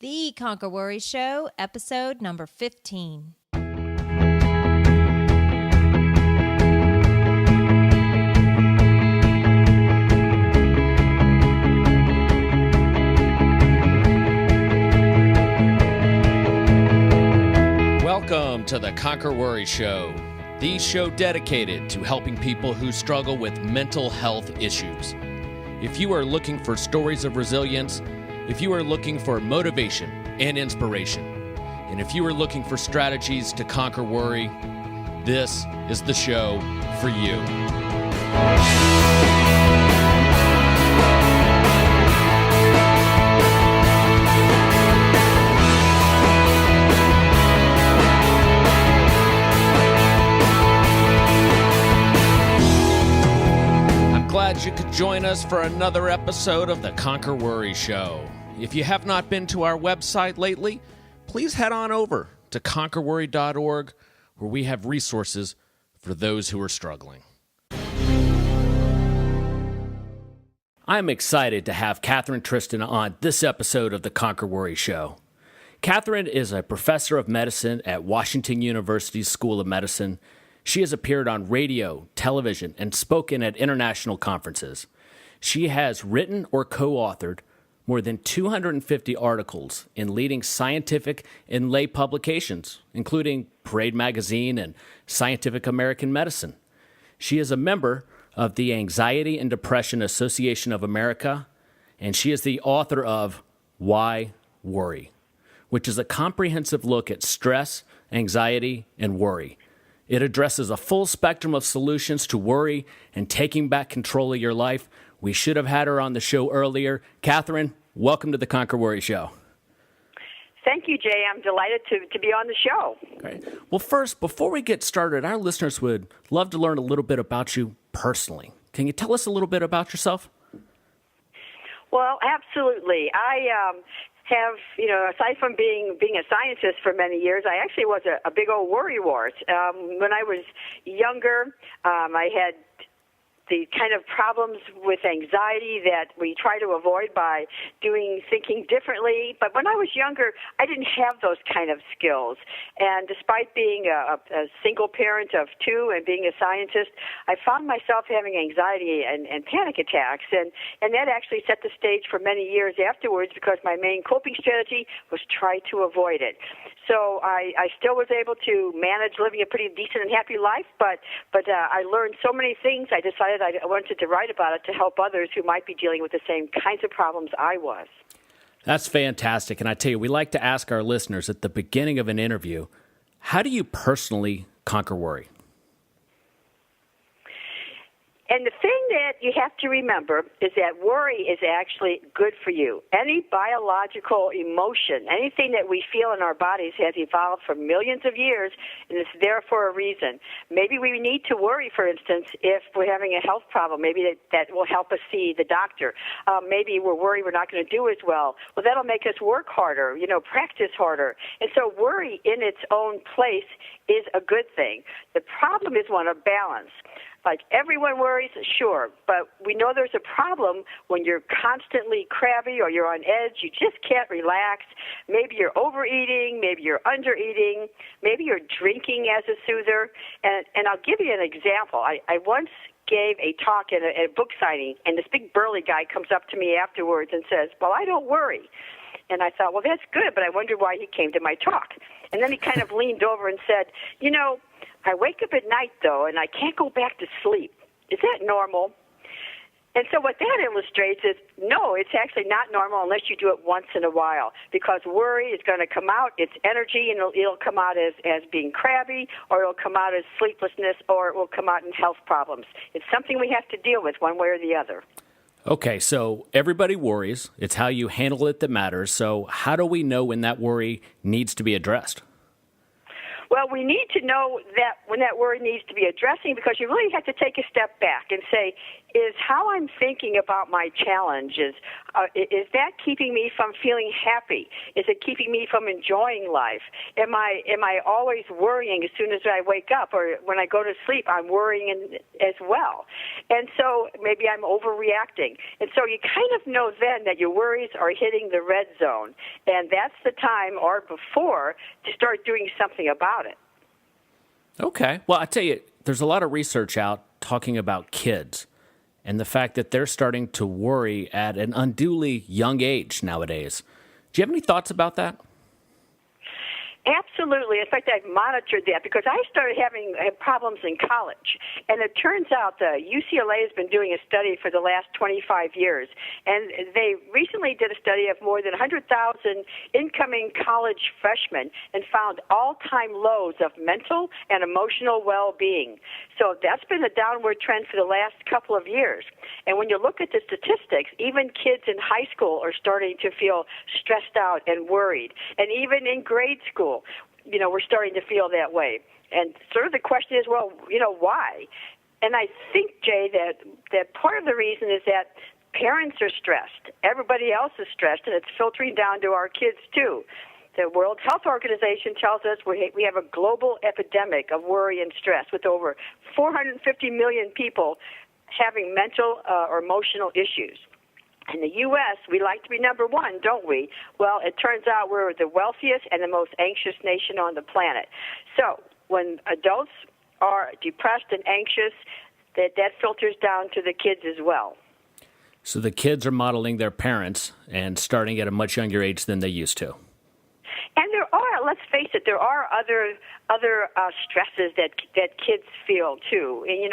The Conquer Worry Show, episode number 15. Welcome to the Conquer Worry Show, the show dedicated to helping people who struggle with mental health issues. If you are looking for stories of resilience, if you are looking for motivation and inspiration, and if you are looking for strategies to conquer worry, this is the show for you. Glad you could join us for another episode of the Conquer Worry Show. If you have not been to our website lately, please head on over to conquerworry.org, where we have resources for those who are struggling. I'm excited to have Kathryn Tristan on this episode of the Conquer Worry Show. Kathryn is a professor of medicine at Washington University's School of Medicine. She has appeared on radio, television, and spoken at international conferences. She has written or co-authored more than 250 articles in leading scientific and lay publications, including Parade Magazine and Scientific American Medicine. She is a member of the Anxiety and Depression Association of America, and she is the author of Why Worry, which is a comprehensive look at stress, anxiety, and worry. It addresses a full spectrum of solutions to worry and taking back control of your life. We should have had her on the show earlier. Kathryn, welcome to the Conquer Worry Show. Thank you, Jay. I'm delighted to be on the show. Great. Well, first, before we get started, our listeners would love to learn a little bit about you personally. Can you tell us a little bit about yourself? Well, absolutely. I have, aside from being a scientist for many years, I actually was a big old worrywart. When I was younger, I had the kind of problems with anxiety that we try to avoid by thinking differently. But when I was younger, I didn't have those kind of skills. And despite being a single parent of two and being a scientist, I found myself having anxiety and panic attacks. And that actually set the stage for many years afterwards because my main coping strategy was try to avoid it. So I still was able to manage living a pretty decent and happy life, but I learned so many things. I decided I wanted to write about it to help others who might be dealing with the same kinds of problems I was. That's fantastic. And I tell you, we like to ask our listeners at the beginning of an interview, how do you personally conquer worry? And the thing that you have to remember is that worry is actually good for you. Any biological emotion, anything that we feel in our bodies has evolved for millions of years, and it's there for a reason. Maybe we need to worry, for instance, if we're having a health problem. Maybe that will help us see the doctor. Maybe we're worried we're not going to do as well. Well, that'll make us work harder, practice harder. And so worry in its own place is a good thing. The problem is one of balance. Like everyone worries, sure, but we know there's a problem when you're constantly crabby or you're on edge. You just can't relax. Maybe you're overeating, maybe you're undereating, maybe you're drinking as a soother. And I'll give you an example. I once gave a talk at a book signing, and this big burly guy comes up to me afterwards and says, well, I don't worry. And I thought, well, that's good, but I wonder why he came to my talk. And then he kind of leaned over and said, I wake up at night, though, and I can't go back to sleep. Is that normal? And so what that illustrates is, no, it's actually not normal unless you do it once in a while, because worry is going to come out, it's energy, and it'll come out as being crabby, or it'll come out as sleeplessness, or it will come out in health problems. It's something we have to deal with one way or the other. Okay, so everybody worries. It's how you handle it that matters. So how do we know when that worry needs to be addressed? Well, we need to know that when that worry needs to be addressing, because you really have to take a step back and say, is how I'm thinking about my challenges. Is that keeping me from feeling happy? Is it keeping me from enjoying life? Am I always worrying as soon as I wake up, or when I go to sleep, I'm worrying as well? And so maybe I'm overreacting. And so you kind of know then that your worries are hitting the red zone, and that's the time or before to start doing something about it. Okay. Well, I tell you, there's a lot of research out talking about kids and the fact that they're starting to worry at an unduly young age nowadays. Do you have any thoughts about that? Absolutely. In fact, I've monitored that because I started having problems in college. And it turns out UCLA has been doing a study for the last 25 years. And they recently did a study of more than 100,000 incoming college freshmen and found all-time lows of mental and emotional well-being. So that's been a downward trend for the last couple of years. And when you look at the statistics, even kids in high school are starting to feel stressed out and worried. And even in grade school, we're starting to feel that way. And sort of the question is, well, why? And I think, Jay, that part of the reason is that parents are stressed. Everybody else is stressed, and it's filtering down to our kids, too. The World Health Organization tells us we have a global epidemic of worry and stress with over 450 million people having mental or emotional issues. In the U.S., we like to be number one, don't we? Well, it turns out we're the wealthiest and the most anxious nation on the planet. So when adults are depressed and anxious, that filters down to the kids as well. So the kids are modeling their parents and starting at a much younger age than they used to. And there are, let's face it, there are other stresses that kids feel too. And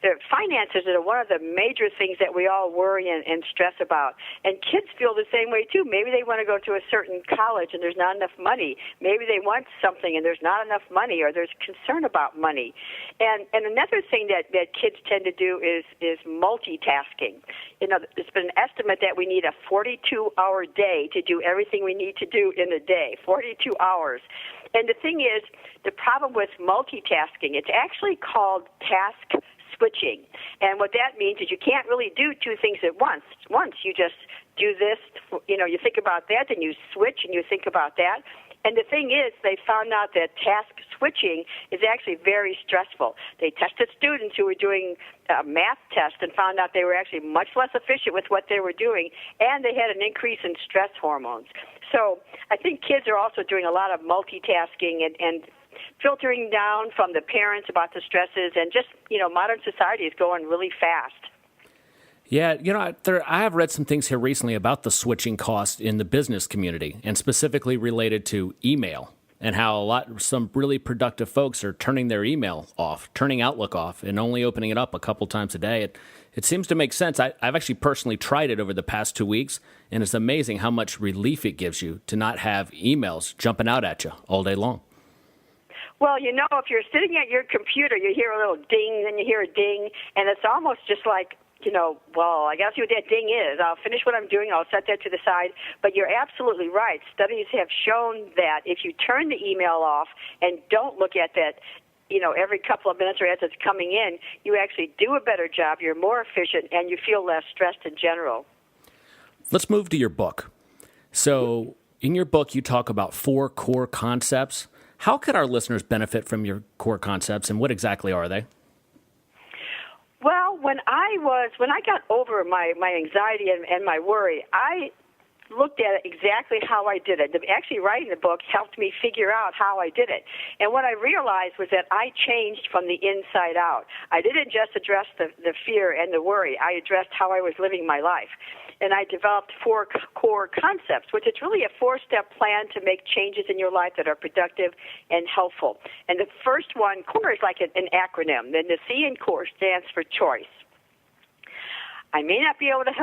their finances are one of the major things that we all worry and stress about. And kids feel the same way too. Maybe they want to go to a certain college and there's not enough money. Maybe they want something and there's not enough money, or there's concern about money. And another thing that kids tend to do is multitasking. It's been an estimate that we need a 42-hour day to do everything we need to do in a day. 42 hours. And the thing is, the problem with multitasking, it's actually called task switching. And what that means is you can't really do two things at once. Once you just do this, you think about that, then you switch and you think about that. And the thing is, they found out that task switching is actually very stressful. They tested students who were doing a math test and found out they were actually much less efficient with what they were doing, and they had an increase in stress hormones. So I think kids are also doing a lot of multitasking and filtering down from the parents about the stresses, and just, modern society is going really fast. Yeah, I have read some things here recently about the switching cost in the business community, and specifically related to email, and how some really productive folks are turning their email off, turning Outlook off, and only opening it up a couple times a day. It seems to make sense. I've actually personally tried it over the past 2 weeks, and it's amazing how much relief it gives you to not have emails jumping out at you all day long. Well, if you're sitting at your computer, you hear a little ding, then you hear a ding, and it's almost just like, I got to see what that ding is. I'll finish what I'm doing. I'll set that to the side. But you're absolutely right. Studies have shown that if you turn the email off and don't look at that, every couple of minutes or as it's coming in, you actually do a better job. You're more efficient, and you feel less stressed in general. Let's move to your book. So in your book, you talk about 4 core concepts. How could our listeners benefit from your core concepts, and what exactly are they? Well, when I got over my anxiety and my worry, I looked at exactly how I did it. Actually, writing the book helped me figure out how I did it. And what I realized was that I changed from the inside out. I didn't just address the fear and the worry. I addressed how I was living my life. And I developed 4 core concepts, which is really a 4-step plan to make changes in your life that are productive and helpful. And the first one, core, is like an acronym. Then the C in core stands for choice. I may not be able to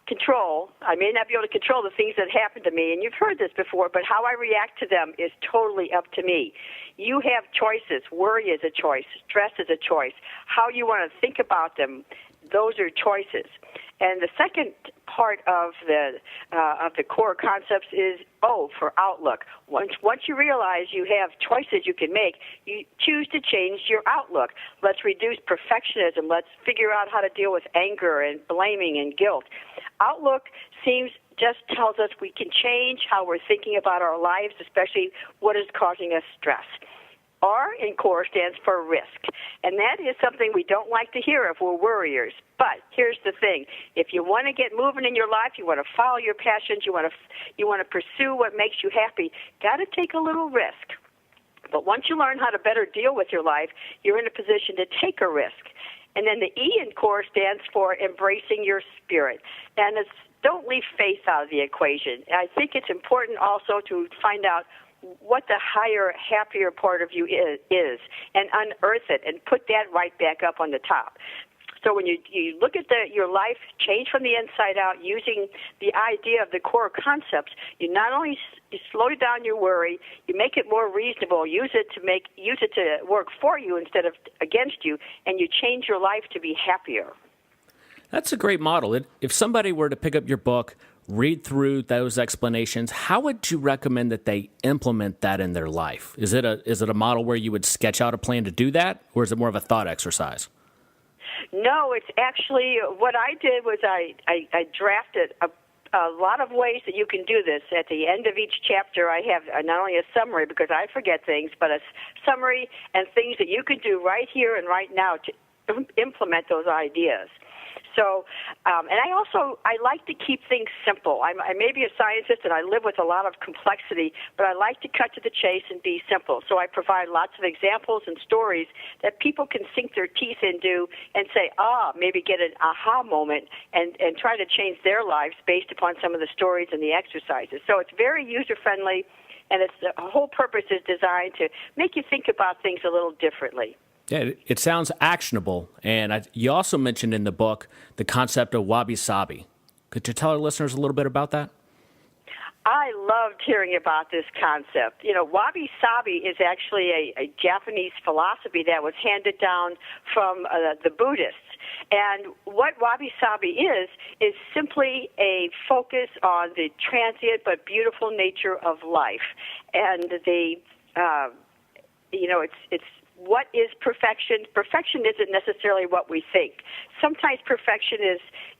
control the things that happen to me, and you've heard this before, but how I react to them is totally up to me. You have choices. Worry is a choice. Stress is a choice. How you want to think about them, those are choices. And the second part of the core concepts is O for outlook. Once you realize you have choices you can make, you choose to change your outlook. Let's reduce perfectionism. Let's figure out how to deal with anger and blaming and guilt. Outlook just tells us we can change how we're thinking about our lives, especially what is causing us stress. R in core stands for risk, and that is something we don't like to hear if we're worriers. But here's the thing: if you want to get moving in your life, you want to follow your passions, you want to pursue what makes you happy, got to take a little risk. But once you learn how to better deal with your life, you're in a position to take a risk. And then the E in core stands for embracing your spirit, and don't leave faith out of the equation. I think it's important also to find out what the higher, happier part of you is, and unearth it and put that right back up on the top. So when you look at your life change from the inside out using the idea of the core concepts, you not only you slow down your worry, you make it more reasonable, use it to work for you instead of against you, and you change your life to be happier. That's a great model. If somebody were to pick up your book, read through those explanations, how would you recommend that they implement that in their life? Is it a model where you would sketch out a plan to do that, or is it more of a thought exercise? No, it's actually what I did was I drafted a lot of ways that you can do this. At the end of each chapter, I have not only a summary, because I forget things, but a summary and things that you can do right here and right now to implement those ideas. So, and I like to keep things simple. I may be a scientist and I live with a lot of complexity, but I like to cut to the chase and be simple. So I provide lots of examples and stories that people can sink their teeth into and say, maybe get an aha moment and try to change their lives based upon some of the stories and the exercises. So it's very user-friendly, and the whole purpose is designed to make you think about things a little differently. Yeah, it sounds actionable. And you also mentioned in the book the concept of Wabi-Sabi. Could you tell our listeners a little bit about that? I loved hearing about this concept. Wabi-Sabi is actually a Japanese philosophy that was handed down from the Buddhists. And what Wabi-Sabi is simply a focus on the transient but beautiful nature of life. And it's what is perfection? Perfection isn't necessarily what we think. Sometimes perfection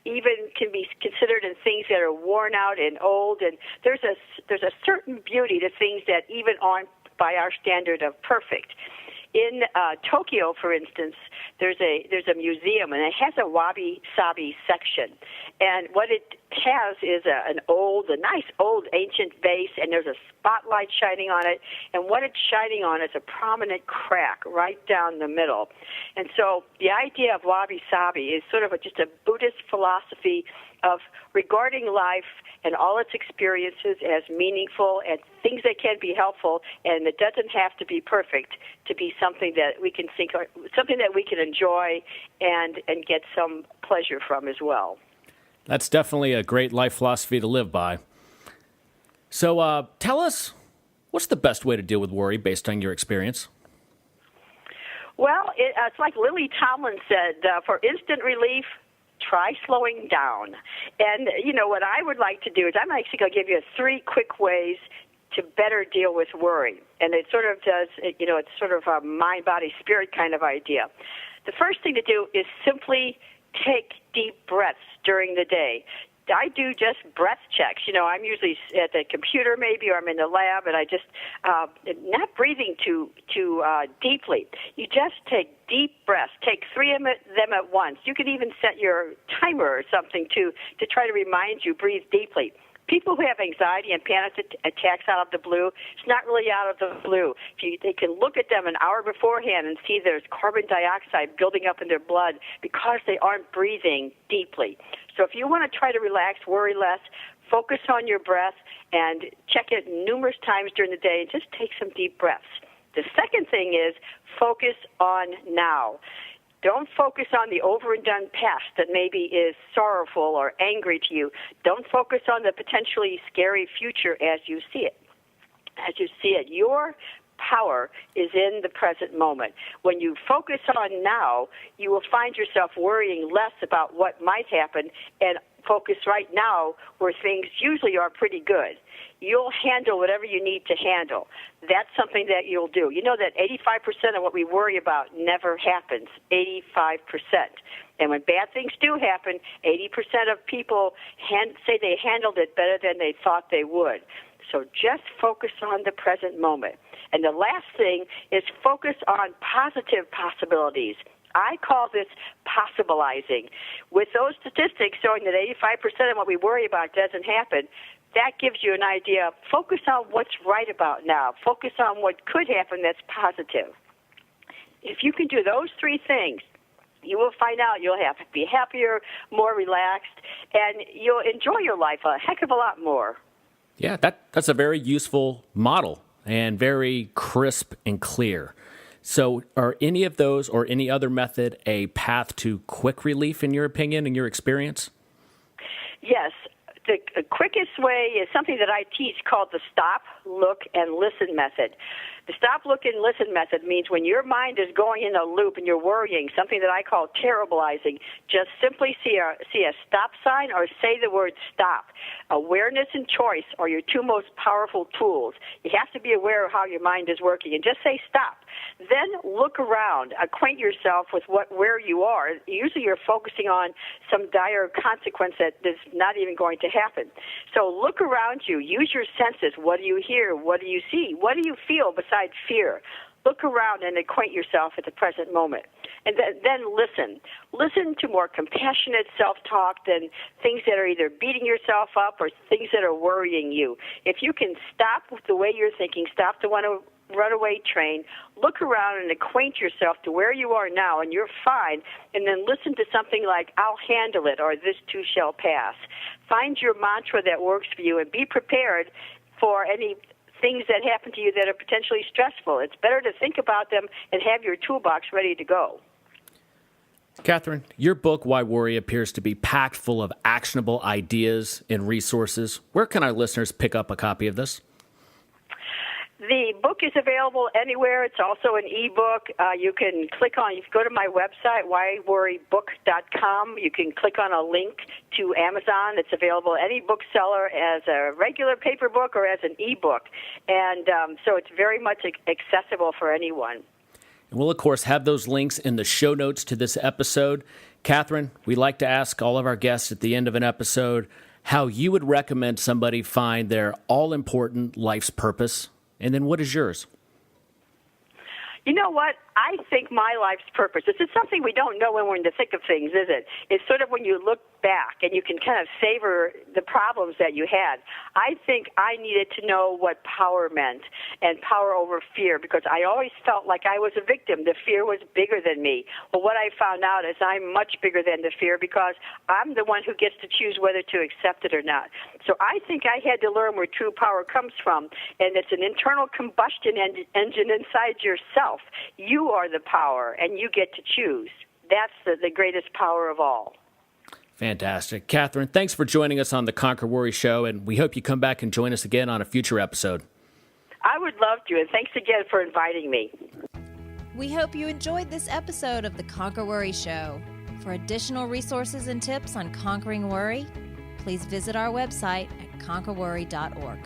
can be considered in things that are worn out and old, and there's a certain beauty to things that even aren't by our standard of perfect. In Tokyo, for instance, there's a museum, and it has a Wabi-Sabi section. And what it has is a nice old ancient vase, and there's a spotlight shining on it. And what it's shining on is a prominent crack right down the middle. And so the idea of Wabi-Sabi is sort of just a Buddhist philosophy of regarding life and all its experiences as meaningful and things that can be helpful, and it doesn't have to be perfect to be something that we can think, something that we can enjoy and get some pleasure from as well. That's definitely a great life philosophy to live by. So tell us, what's the best way to deal with worry based on your experience? Well, it's like Lily Tomlin said, for instant relief, try slowing down. And, what I would like to do is I'm actually going to give you 3 quick ways to better deal with worry. And it sort of does, it's sort of a mind, body, spirit kind of idea. The first thing to do is simply take deep breaths during the day. I do just breath checks. I'm usually at the computer maybe, or I'm in the lab, and I just not breathing too deeply. You just take deep breaths. Take 3 of them at once. You could even set your timer or something to try to remind you, breathe deeply. People who have anxiety and panic attacks out of the blue, it's not really out of the blue. They can look at them an hour beforehand and see there's carbon dioxide building up in their blood because they aren't breathing deeply. So if you want to try to relax, worry less, focus on your breath and check it numerous times during the day and just take some deep breaths. The second thing is focus on now. Don't focus on the over and done past that maybe is sorrowful or angry to you. Don't focus on the potentially scary future as you see it. Your power is in the present moment. When you focus on now, you will find yourself worrying less about what might happen and focus right now where things usually are pretty good. You'll handle whatever you need to handle. That's something that you'll do. You know that 85% of what we worry about never happens, 85%. And when bad things do happen, 80% of people say they handled it better than they thought they would. So just focus on the present moment. And the last thing is focus on positive possibilities. I call this possibilizing. With those statistics showing that 85% of what we worry about doesn't happen, that gives you an idea. Focus on what's right about now. Focus on what could happen that's positive. If you can do those three things, you will find out you'll be happier, more relaxed, and you'll enjoy your life a heck of a lot more. Yeah, that's a very useful model and very crisp and clear. So are any of those or any other method a path to quick relief in your opinion, in your experience? Yes. The quickest way is something that I teach called the stop, look, and listen method. The stop, look, and listen method means when your mind is going in a loop and you're worrying, something that I call terribilizing, just simply see a stop sign or say the word stop. Awareness and choice are your two most powerful tools. You have to be aware of how your mind is working and just say stop. Then look around, acquaint yourself with where you are. Usually you're focusing on some dire consequence that is not even going to happen. So look around you. Use your senses. What do you hear? What do you see? What do you feel besides fear? Look around and acquaint yourself at the present moment. And then listen. Listen to more compassionate self-talk than things that are either beating yourself up or things that are worrying you. If you can stop with the way you're thinking, stop the runaway train, look around and acquaint yourself to where you are now and you're fine, and then listen to something like, I'll handle it, or this too shall pass. Find your mantra that works for you and be prepared for any things that happen to you that are potentially stressful. It's better to think about them and have your toolbox ready to go. Kathryn, your book, Why Worry, appears to be packed full of actionable ideas and resources. Where can our listeners pick up a copy of this? The book is available anywhere. It's also an e-book. You can go to my website, whyworrybook.com. You can click on a link to Amazon. It's available at any bookseller as a regular paper book or as an e-book. And so it's very much accessible for anyone. And we'll, of course, have those links in the show notes to this episode. Kathryn, we like to ask all of our guests at the end of an episode how you would recommend somebody find their all-important life's purpose. And then what is yours? You know what? I think my life's purpose, this is something we don't know when we're in the thick of things, is it? It's sort of when you look back and you can kind of savor the problems that you had. I think I needed to know what power meant and power over fear, because I always felt like I was a victim. The fear was bigger than me. Well, what I found out is I'm much bigger than the fear because I'm the one who gets to choose whether to accept it or not. So I think I had to learn where true power comes from, and it's an internal combustion engine inside yourself. You are the power, and you get to choose. That's the greatest power of all. Fantastic. Kathryn, thanks for joining us on the Conquer Worry Show, and we hope you come back and join us again on a future episode. I would love to, and thanks again for inviting me. We hope you enjoyed this episode of the Conquer Worry Show. For additional resources and tips on conquering worry, please visit our website at conquerworry.org.